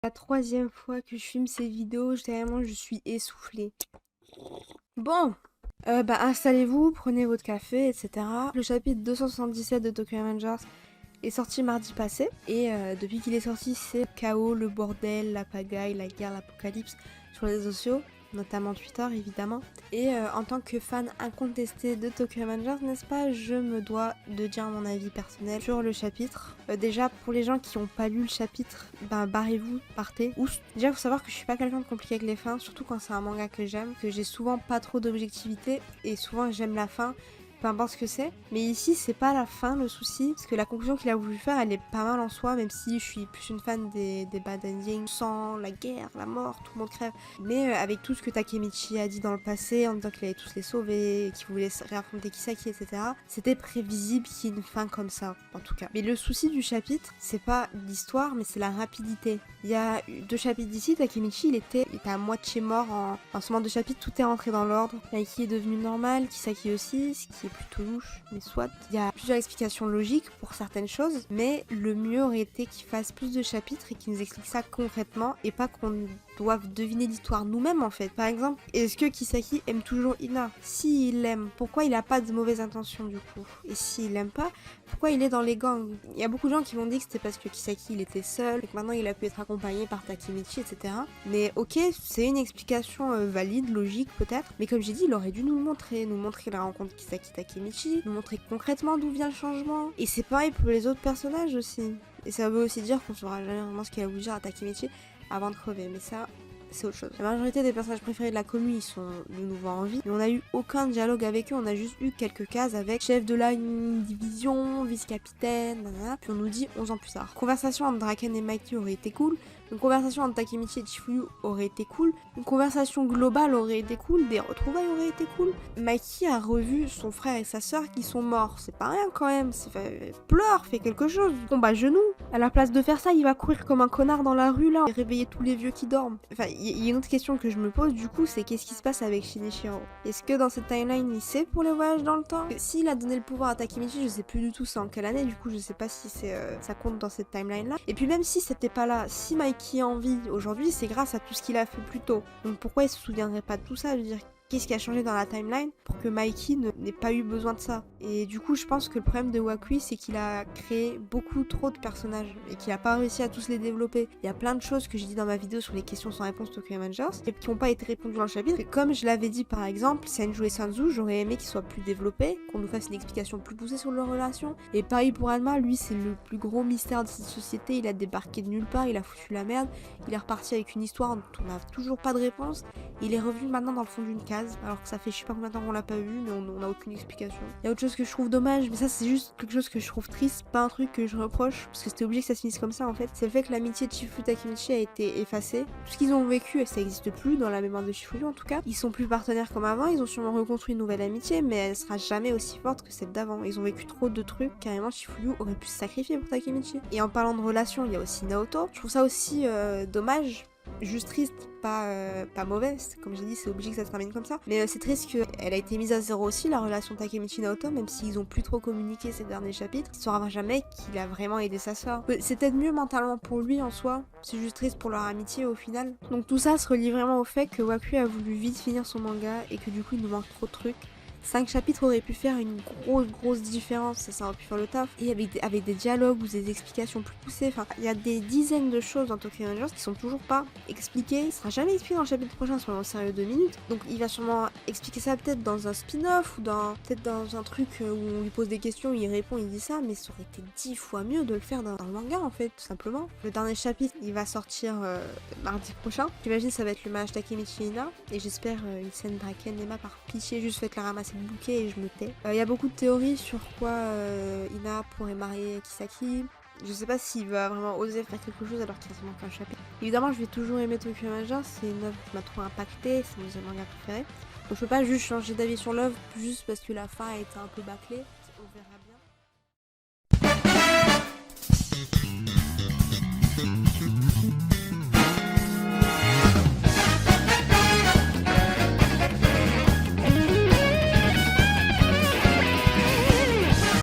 La troisième fois que je filme ces vidéos, vraiment je suis essoufflée. Bon, installez-vous, prenez votre café, etc. Le chapitre 277 de Tokyo Revengers est sorti mardi passé. Et depuis qu'il est sorti, c'est le chaos, le bordel, la pagaille, la guerre, l'apocalypse sur les réseaux sociaux, notamment Twitter évidemment. Et en tant que fan incontesté de Tokyo Revengers, n'est-ce pas, je me dois de dire mon avis personnel sur le chapitre. Déjà, pour les gens qui n'ont pas lu le chapitre, barrez-vous, partez. Déjà, il faut savoir que je suis pas quelqu'un de compliqué avec les fins, surtout quand c'est un manga que j'aime, que j'ai souvent pas trop d'objectivité, et souvent j'aime la fin, peu importe ce que c'est. Mais ici, c'est pas la fin le souci, parce que la conclusion qu'il a voulu faire, elle est pas mal en soi, même si je suis plus une fan des bad endings, sang, la guerre, la mort, tout le monde crève. Mais avec tout ce que Takemichi a dit dans le passé, en disant qu'il allait tous les sauver, qu'il voulait réaffronter Kisaki, etc., c'était prévisible qu'il y ait une fin comme ça, en tout cas. Mais le souci du chapitre, c'est pas l'histoire, mais c'est la rapidité. Il y a 2 chapitres d'ici, Takemichi, il était à moitié mort en ce moment de chapitre, tout est rentré dans l'ordre. Naiki est devenu normal, Kisaki aussi, ce qui est plutôt louche, mais soit. Il y a plusieurs explications logiques pour certaines choses, mais le mieux aurait été qu'il fasse plus de chapitres et qu'il nous explique ça concrètement et pas qu'on doive deviner l'histoire nous-mêmes en fait. Par exemple, est-ce que Kisaki aime toujours Ina? S'il l'aime, pourquoi il a pas de mauvaises intentions du coup? Et s'il l'aime pas, pourquoi il est dans les gangs? Il y a beaucoup de gens qui m'ont dit que c'était parce que Kisaki il était seul, et que maintenant il a pu être accompagné par Takemichi, etc. Mais ok, c'est une explication valide, logique peut-être, mais comme j'ai dit, il aurait dû nous montrer la rencontre Kisaki-Takemichi, nous montrer concrètement d'où vient le changement. Et c'est pareil pour les autres personnages aussi. Et ça veut aussi dire qu'on saura jamais vraiment ce qu'il a voulu dire à Takemichi avant de crever, mais ça, c'est autre chose. La majorité des personnages préférés de la commu, ils sont de nouveau en vie, mais on a eu aucun dialogue avec eux, on a juste eu quelques cases avec chef de la division, vice-capitaine, nanana, puis on nous dit 11 ans plus tard. Conversation entre Draken et Mikey aurait été cool, une conversation entre Takemichi et Chifuyu aurait été cool, une conversation globale aurait été cool, des retrouvailles auraient été cool. Mikey a revu son frère et sa sœur qui sont morts, c'est pas rien quand même, pleure, fais quelque chose, tombe à genoux. À la place de faire ça, il va courir comme un connard dans la rue là, et réveiller tous les vieux qui dorment. Enfin, il y a une autre question que je me pose du coup, c'est qu'est-ce qui se passe avec Shinichiro? Est-ce que dans cette timeline, il sait pour les voyages dans le temps? S'il a donné le pouvoir à Takemichi, je sais plus du tout c'est en quelle année, du coup je sais pas si ça compte dans cette timeline là. Et puis même si c'était pas là, si Mikey est en vie aujourd'hui, c'est grâce à tout ce qu'il a fait plus tôt. Donc pourquoi il se souviendrait pas de tout ça? Je veux dire, qu'est-ce qui a changé dans la timeline pour que Mikey n'ait pas eu besoin de ça? Et du coup, je pense que le problème de Wakui, c'est qu'il a créé beaucoup trop de personnages et qu'il a pas réussi à tous les développer. Il y a plein de choses que j'ai dit dans ma vidéo sur les questions sans réponse Tokyo Revengers qui n'ont pas été répondues dans le chapitre. Et comme je l'avais dit par exemple, Senju et Sanzu, j'aurais aimé qu'ils soient plus développés, qu'on nous fasse une explication plus poussée sur leur relation. Et pareil pour Alma, lui c'est le plus gros mystère de cette société, il a débarqué de nulle part, il a foutu la merde, il est reparti avec une histoire dont on n'a toujours pas de réponse. Il est revenu maintenant dans le fond d'une case, alors que ça fait je sais pas combien de temps qu'on l'a pas vu, mais on n'a aucune explication. Il y a autre chose que je trouve dommage, mais ça c'est juste quelque chose que je trouve triste, pas un truc que je reproche, parce que c'était obligé que ça se finisse comme ça en fait. C'est le fait que l'amitié de Chifuyu Takemichi a été effacée. Tout ce qu'ils ont vécu, ça existe plus dans la mémoire de Chifuyu en tout cas. Ils sont plus partenaires comme avant, ils ont sûrement reconstruit une nouvelle amitié, mais elle sera jamais aussi forte que celle d'avant. Ils ont vécu trop de trucs, carrément Chifuyu aurait pu se sacrifier pour Takemichi. Et en parlant de relations, il y a aussi Naoto. Je trouve ça aussi dommage. Juste triste, pas mauvaise, comme j'ai dit c'est obligé que ça se termine comme ça, mais c'est triste qu'elle a été mise à zéro aussi, la relation Takemichi-Naoto, même s'ils ont plus trop communiqué ces derniers chapitres, il ne saura jamais qu'il a vraiment aidé sa soeur. C'est peut-être mieux mentalement pour lui en soi, c'est juste triste pour leur amitié au final. Donc tout ça se relie vraiment au fait que Wakui a voulu vite finir son manga et que du coup il nous manque trop de trucs. 5 chapitres auraient pu faire une grosse différence, ça aurait pu faire le taf. Et avec des dialogues ou des explications plus poussées, enfin, il y a des dizaines de choses dans Tokyo Revengers qui sont toujours pas expliquées. Il sera jamais expliqué dans le chapitre prochain, soyons sérieux 2 minutes. Donc il va sûrement expliquer ça peut-être dans un spin-off ou peut-être dans un truc où on lui pose des questions, il répond, il dit ça, mais ça aurait été 10 fois mieux de le faire dans le manga en fait, tout simplement. Le dernier chapitre, il va sortir mardi prochain. J'imagine ça va être le mariage Takemichi et Ina, et j'espère une scène Draken Emma par pitié, juste faites la ramasser le bouquet et je me tais. Il y a beaucoup de théories sur quoi Ina pourrait marier Kisaki. Je sais pas s'il va vraiment oser faire quelque chose alors qu'il reste manque un chapitre. Évidemment, je vais toujours aimer Tokyo Revengers, c'est une œuvre qui m'a trop impacté, c'est mon deuxième manga préféré. Donc je peux pas juste changer d'avis sur l'œuvre juste parce que la fin a été un peu bâclée.